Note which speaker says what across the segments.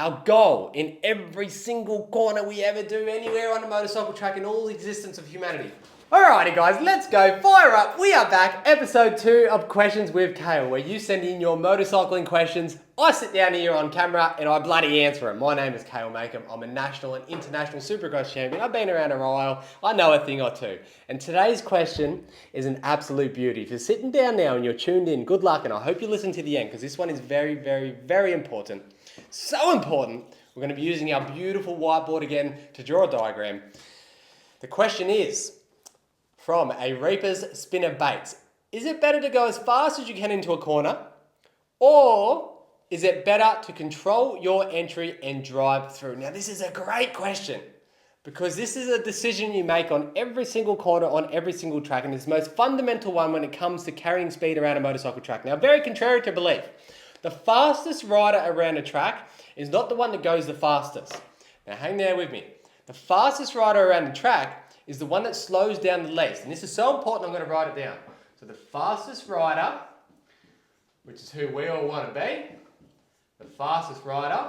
Speaker 1: Our goal in every single corner we ever do anywhere on a motorcycle track in all the existence of humanity. Alrighty guys, let's go, fire up. We are back, episode 2 of Questions with Kale, where you send in your motorcycling questions, I sit down here on camera and I bloody answer them. My name is Kale Makem. I'm a national and international supercross champion. I've been around a while, I know a thing or two. And today's question is an absolute beauty. If you're sitting down now and you're tuned in, good luck, and I hope you listen to the end because this one is very, very, very important. So important, we're going to be using our beautiful whiteboard again to draw a diagram. The question is, from a Reaper's Spinner Baits, is it better to go as fast as you can into a corner, or is it better to control your entry and drive through? Now this is a great question because this is a decision you make on every single corner, on every single track, and it's the most fundamental one when it comes to carrying speed around a motorcycle track. Now, very contrary to belief, the fastest rider around a track is not the one that goes the fastest. Now hang there with me. The fastest rider around the track is the one that slows down the least. And this is so important, I'm going to write it down. So the fastest rider, which is who we all want to be, the fastest rider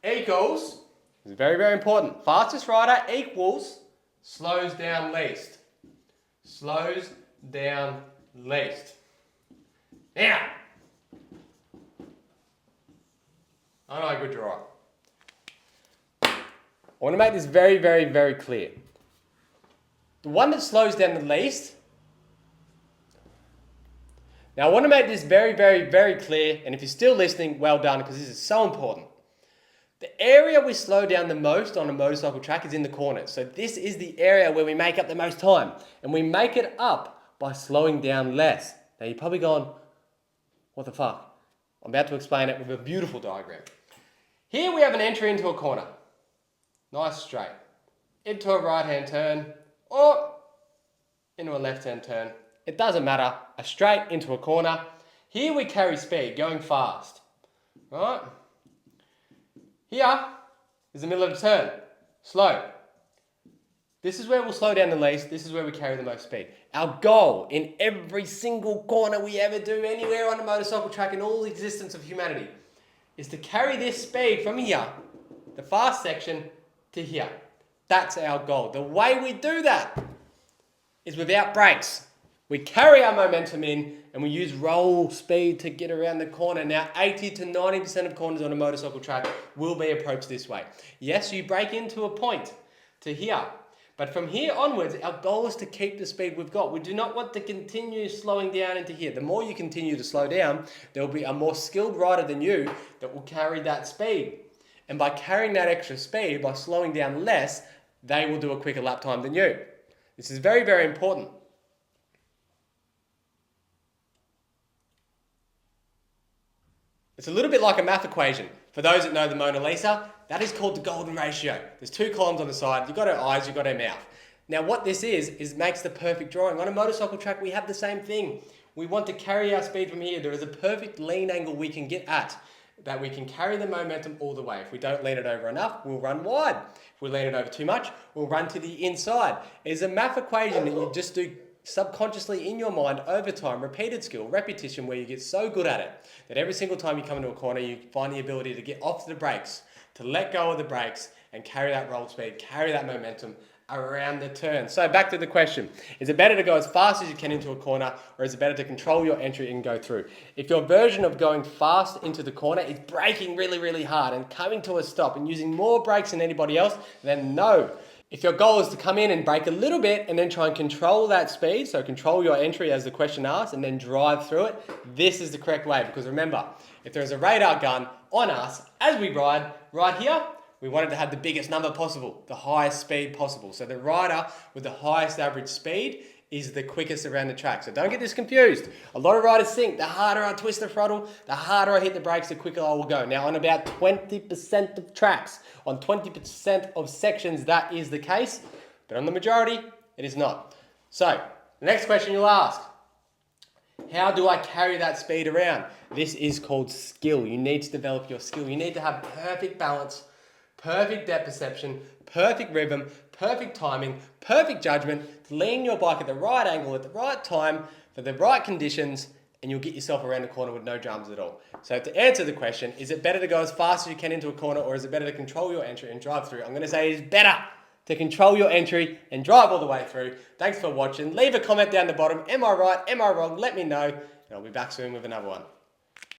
Speaker 1: equals, this is very, very important, fastest rider equals slows down least. Slows down least. Now, I'm not a good drawer. I want to make this very, very, very clear. The one that slows down the least. Now I want to make this very, very, very clear, and if you're still listening, well done, because this is so important. The area we slow down the most on a motorcycle track is in the corners. So this is the area where we make up the most time, and we make it up by slowing down less. Now you're probably going, what the fuck? I'm about to explain it with a beautiful diagram. Here we have an entry into a corner. Nice straight. Into a right-hand turn or into a left-hand turn. It doesn't matter. A straight into a corner. Here we carry speed, going fast. Right? Here is the middle of the turn. Slow. This is where we'll slow down the least. This is where we carry the most speed. Our goal in every single corner we ever do anywhere on a motorcycle track in all the existence of humanity is to carry this speed from here, the fast section, to here. That's our goal. The way we do that is without brakes. We carry our momentum in and we use roll speed to get around the corner. Now 80 to 90% of corners on a motorcycle track will be approached this way. Yes, you break into a point to here, but from here onwards, our goal is to keep the speed we've got. We do not want to continue slowing down into here. The more you continue to slow down, there will be a more skilled rider than you that will carry that speed. And by carrying that extra speed, by slowing down less, they will do a quicker lap time than you. This is very, very important. It's a little bit like a math equation. For those that know the Mona Lisa, that is called the golden ratio. There's 2 columns on the side. You've got her eyes, you've got her mouth. Now what this is makes the perfect drawing. On a motorcycle track, we have the same thing. We want to carry our speed from here. There is a perfect lean angle we can get at, that we can carry the momentum all the way. If we don't lean it over enough, we'll run wide. If we lean it over too much, we'll run to the inside. It's a math equation that you just do subconsciously in your mind over time, repeated skill, repetition, where you get so good at it that every single time you come into a corner, you find the ability to get off the brakes, to let go of the brakes and carry that roll speed, carry that momentum around the turn. So back to the question, is it better to go as fast as you can into a corner, or is it better to control your entry and go through? If your version of going fast into the corner is braking really, really hard and coming to a stop and using more brakes than anybody else, then no. If your goal is to come in and brake a little bit and then try and control that speed, so control your entry as the question asks and then drive through it, this is the correct way. Because remember, if there's a radar gun on us as we ride right here, we want it to have the biggest number possible, the highest speed possible. So the rider with the highest average speed is the quickest around the track. So don't get this confused. A lot of riders think the harder I twist the throttle, the harder I hit the brakes, the quicker I will go. Now on about 20% of tracks, on 20% of sections, that is the case, but on the majority, it is not. So the next question you'll ask, how do I carry that speed around? This is called skill. You need to develop your skill. You need to have perfect balance, perfect depth perception, perfect rhythm, perfect timing, perfect judgment to lean your bike at the right angle at the right time for the right conditions and you'll get yourself around the corner with no dramas at all. So to answer the question, is it better to go as fast as you can into a corner, or is it better to control your entry and drive through? I'm going to say it is better to control your entry and drive all the way through. Thanks for watching. Leave a comment down the bottom. Am I right? Am I wrong? Let me know, and I'll be back soon with another one.